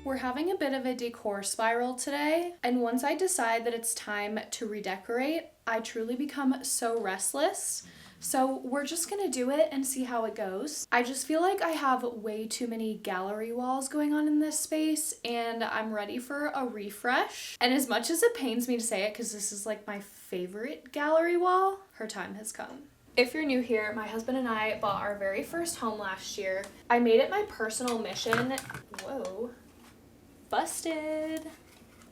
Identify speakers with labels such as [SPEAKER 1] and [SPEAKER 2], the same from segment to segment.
[SPEAKER 1] We're having a bit of a decor spiral today, and once I decide that it's time to redecorate, I truly become so restless. So we're just gonna do it and see how it goes. I just feel like I have way too many gallery walls going on in this space, and I'm ready for a refresh. And as much as it pains me to say it, because this is like my favorite gallery wall, her time has come. If you're new here, my husband and I bought our very first home last year. I made it my personal mission. Whoa. Busted.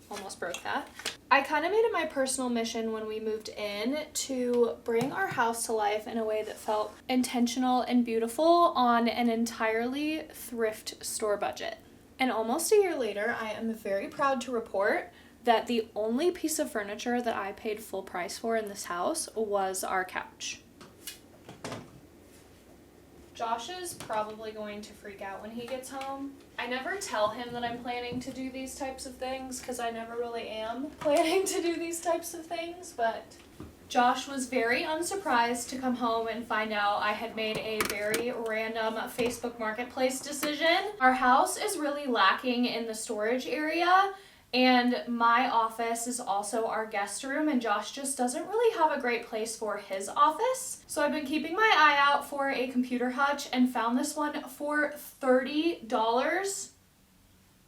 [SPEAKER 1] Almost broke that. I kind of made it my personal mission when we moved in to bring our house to life in a way that felt intentional and beautiful on an entirely thrift store budget. And almost a year later, I am very proud to report that the only piece of furniture that I paid full price for in this house was our couch. Josh is probably going to freak out when he gets home. I never tell him that I'm planning to do these types of things because I never really am planning to do these types of things, but Josh was very unsurprised to come home and find out I had made a very random Facebook Marketplace decision. Our house is really lacking in the storage area, and my office is also our guest room, and Josh just doesn't really have a great place for his office. So I've been keeping my eye out for a computer hutch and found this one for $30.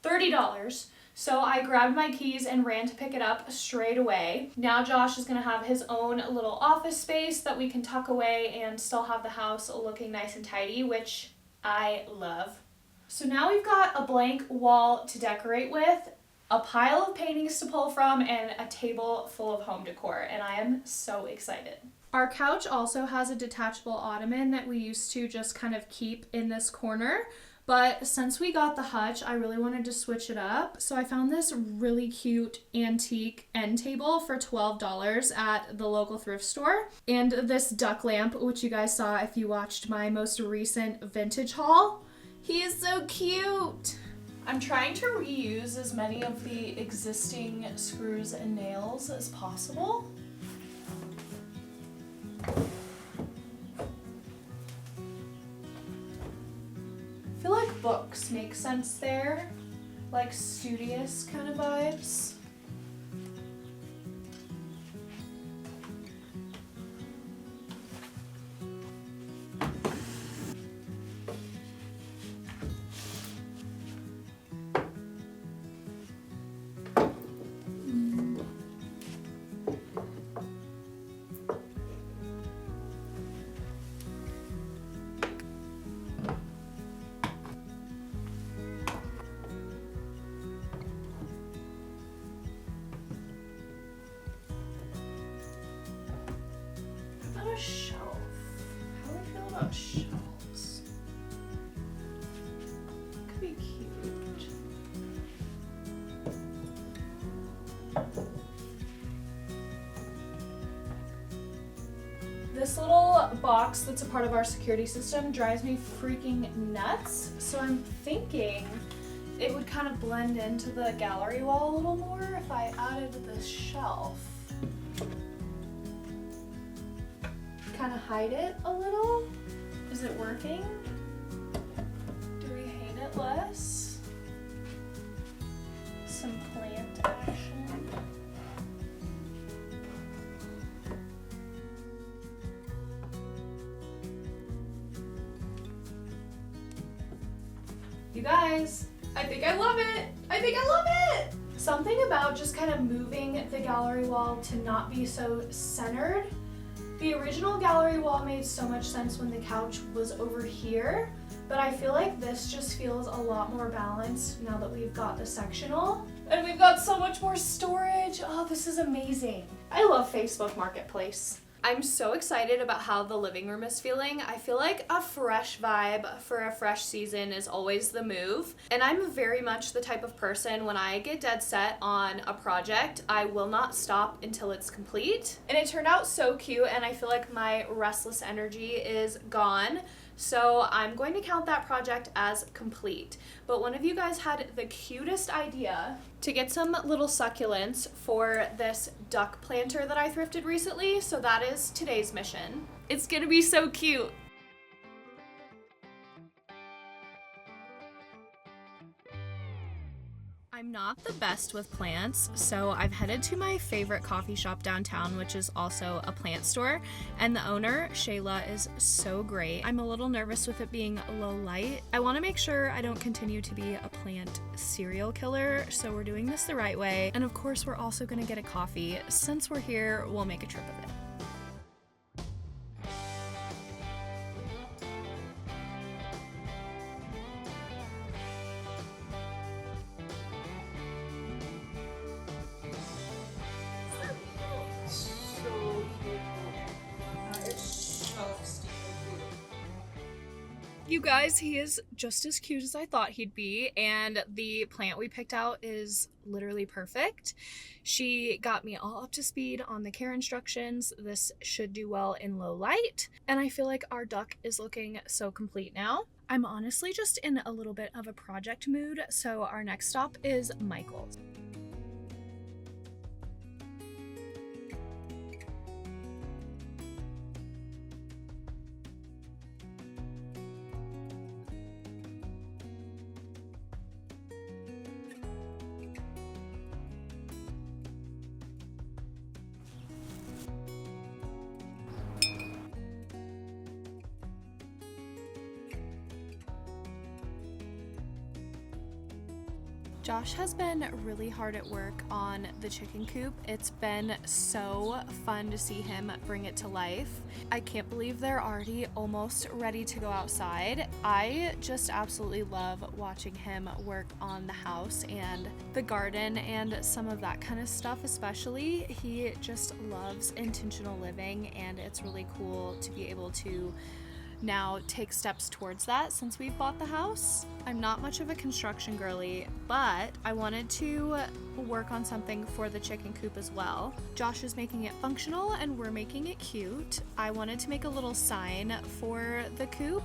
[SPEAKER 1] $30. So I grabbed my keys and ran to pick it up straight away. Now Josh is gonna have his own little office space that we can tuck away and still have the house looking nice and tidy, which I love. So now we've got a blank wall to decorate with, a pile of paintings to pull from, and a table full of home decor, and I am so excited. Our couch also has a detachable ottoman that we used to just kind of keep in this corner, but since we got the hutch, I really wanted to switch it up. So I found this really cute antique end table for $12 at the local thrift store, and this duck lamp, which you guys saw if you watched my most recent vintage haul. He is so cute. I'm trying to reuse as many of the existing screws and nails as possible. I feel like books make sense there, like studious kind of vibes. A shelf. How do I feel about shelves? Could be cute. This little box that's a part of our security system drives me freaking nuts, so I'm thinking it would kind of blend into the gallery wall a little more if I added this shelf. Kind of hide it a little. Is it working? Do we hate it less? Some plant action. You guys, I think I love it. I think I love it. Something about just kind of moving the gallery wall to not be so centered. The original gallery wall made so much sense when the couch was over here, but I feel like this just feels a lot more balanced now that we've got the sectional. And we've got so much more storage. Oh, this is amazing. I love Facebook Marketplace. I'm so excited about how the living room is feeling. I feel like a fresh vibe for a fresh season is always the move. And I'm very much the type of person, when I get dead set on a project, I will not stop until it's complete. And it turned out so cute, and I feel like my restless energy is gone. So I'm going to count that project as complete. But one of you guys had the cutest idea to get some little succulents for this duck planter that I thrifted recently. So that is today's mission. It's gonna be so cute. I'm not the best with plants, so I've headed to my favorite coffee shop downtown, which is also a plant store, and the owner, Shayla, is so great. I'm a little nervous with it being low light. I want to make sure I don't continue to be a plant serial killer, so we're doing this the right way. And of course, we're also going to get a coffee. Since we're here, we'll make a trip of it. You guys, he is just as cute as I thought he'd be, and the plant we picked out is literally perfect. She got me all up to speed on the care instructions. This should do well in low light, and I feel like our duck is looking so complete now. I'm honestly just in a little bit of a project mood, so our next stop is Michael's. Josh has been really hard at work on the chicken coop. It's been so fun to see him bring it to life. I can't believe they're already almost ready to go outside. I just absolutely love watching him work on the house and the garden and some of that kind of stuff especially. He just loves intentional living, and it's really cool to be able to now take steps towards that since we've bought the house. I'm not much of a construction girly, but I wanted to work on something for the chicken coop as well. Josh is making it functional and we're making it cute. I wanted to make a little sign for the coop.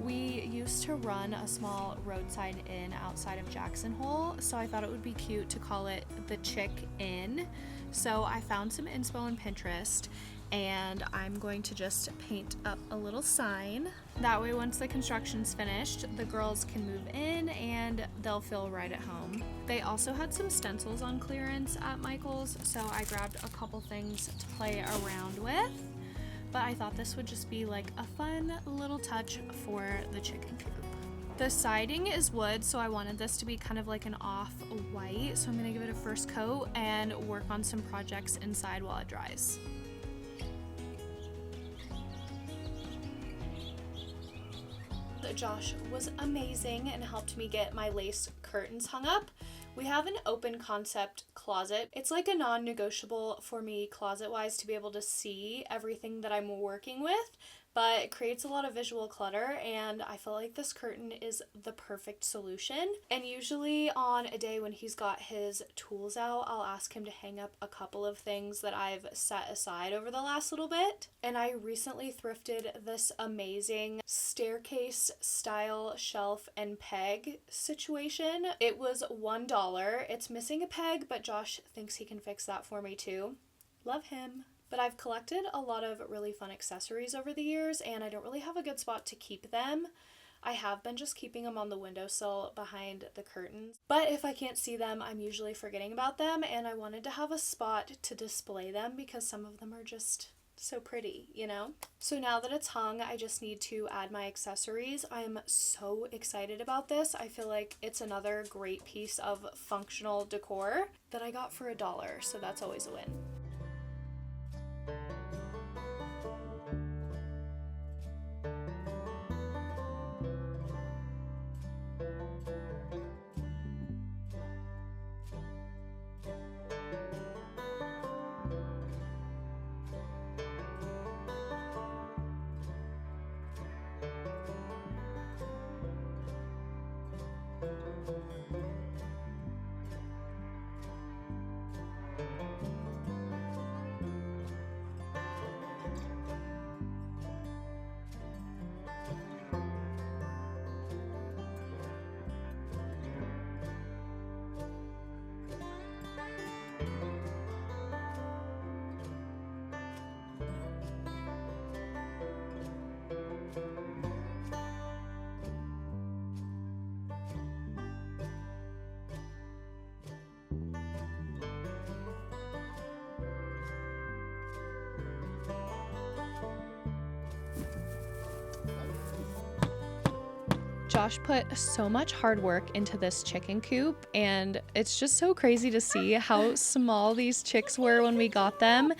[SPEAKER 1] We used to run a small roadside inn outside of Jackson Hole, so I thought it would be cute to call it the Chick Inn. So I found some inspo on Pinterest, and I'm going to just paint up a little sign. That way, once the construction's finished, the girls can move in and they'll feel right at home. They also had some stencils on clearance at Michael's, so I grabbed a couple things to play around with. But I thought this would just be like a fun little touch for the chicken coop. The siding is wood, so I wanted this to be kind of like an off-white, so I'm gonna give it a first coat and work on some projects inside while it dries. Josh was amazing and helped me get my lace curtains hung up. We have an open concept closet. It's like a non-negotiable for me closet-wise to be able to see everything that I'm working with, but it creates a lot of visual clutter, and I feel like this curtain is the perfect solution. And usually on a day when he's got his tools out, I'll ask him to hang up a couple of things that I've set aside over the last little bit. And I recently thrifted this amazing staircase style shelf and peg situation. It was $1. It's missing a peg, but Josh thinks he can fix that for me too. Love him. But I've collected a lot of really fun accessories over the years, and I don't really have a good spot to keep them. I have been just keeping them on the windowsill behind the curtains. But if I can't see them, I'm usually forgetting about them, and I wanted to have a spot to display them because some of them are just so pretty, you know? So now that it's hung, I just need to add my accessories. I'm so excited about this. I feel like it's another great piece of functional decor that I got for $1, so that's always a win.
[SPEAKER 2] Josh put so much hard work into this chicken coop, and it's just so crazy to see how small these chicks were when we got them.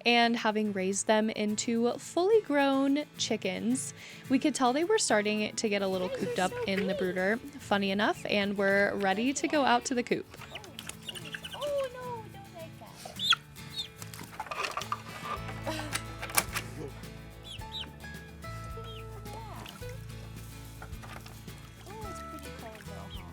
[SPEAKER 2] And having raised them into fully grown chickens, we could tell they were starting to get a little cooped up in the brooder, funny enough, and we're ready to go out to the coop.
[SPEAKER 3] Oh no, don't like that. Oh, it's pretty cold though, huh?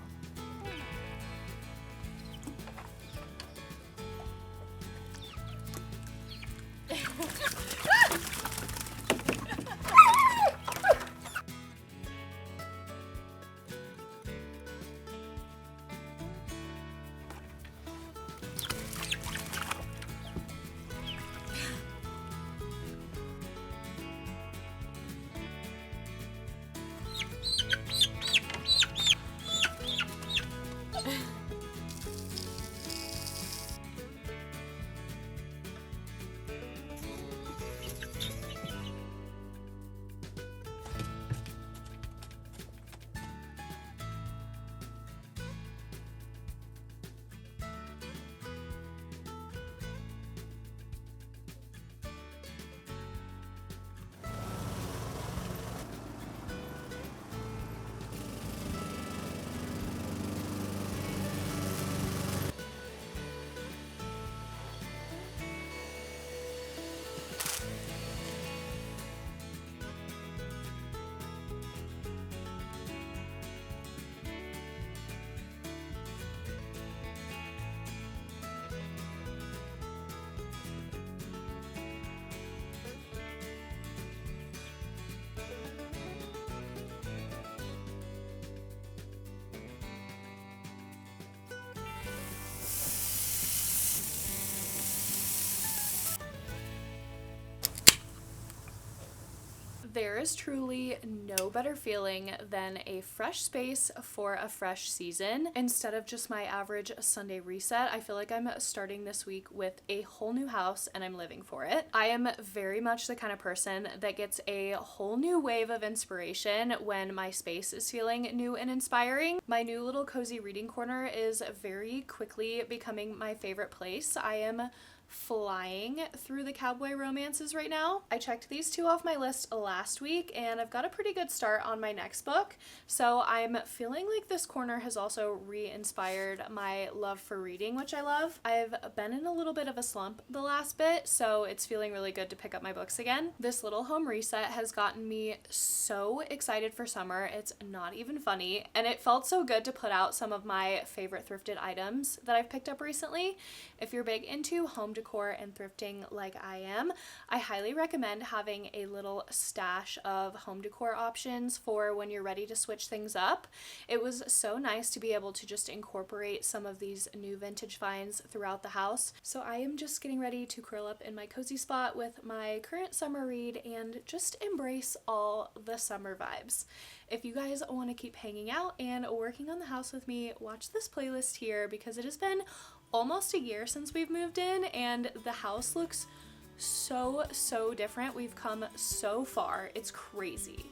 [SPEAKER 2] There is truly no better feeling than a fresh space for a fresh season. Instead of just my average Sunday reset, I feel like I'm starting this week with a whole new house and I'm living for it. I am very much the kind of person that gets a whole new wave of inspiration when my space is feeling new and inspiring. My new little cozy reading corner is very quickly becoming my favorite place. I am flying through the cowboy romances right now. I checked these two off my list last week and I've got a pretty good start on my next book. So I'm feeling like this corner has also re-inspired my love for reading, which I love. I've been in a little bit of a slump the last bit, so it's feeling really good to pick up my books again. This little home reset has gotten me so excited for summer. It's not even funny, and it felt so good to put out some of my favorite thrifted items that I've picked up recently. If you're big into home decor and thrifting like I am, I highly recommend having a little stash of home decor options for when you're ready to switch things up. It was so nice to be able to just incorporate some of these new vintage finds throughout the house. So I am just getting ready to curl up in my cozy spot with my current summer read and just embrace all the summer vibes. If you guys want to keep hanging out and working on the house with me, watch this playlist here because it has been almost a year since we've moved in and the house looks so different. We've come so far. It's crazy.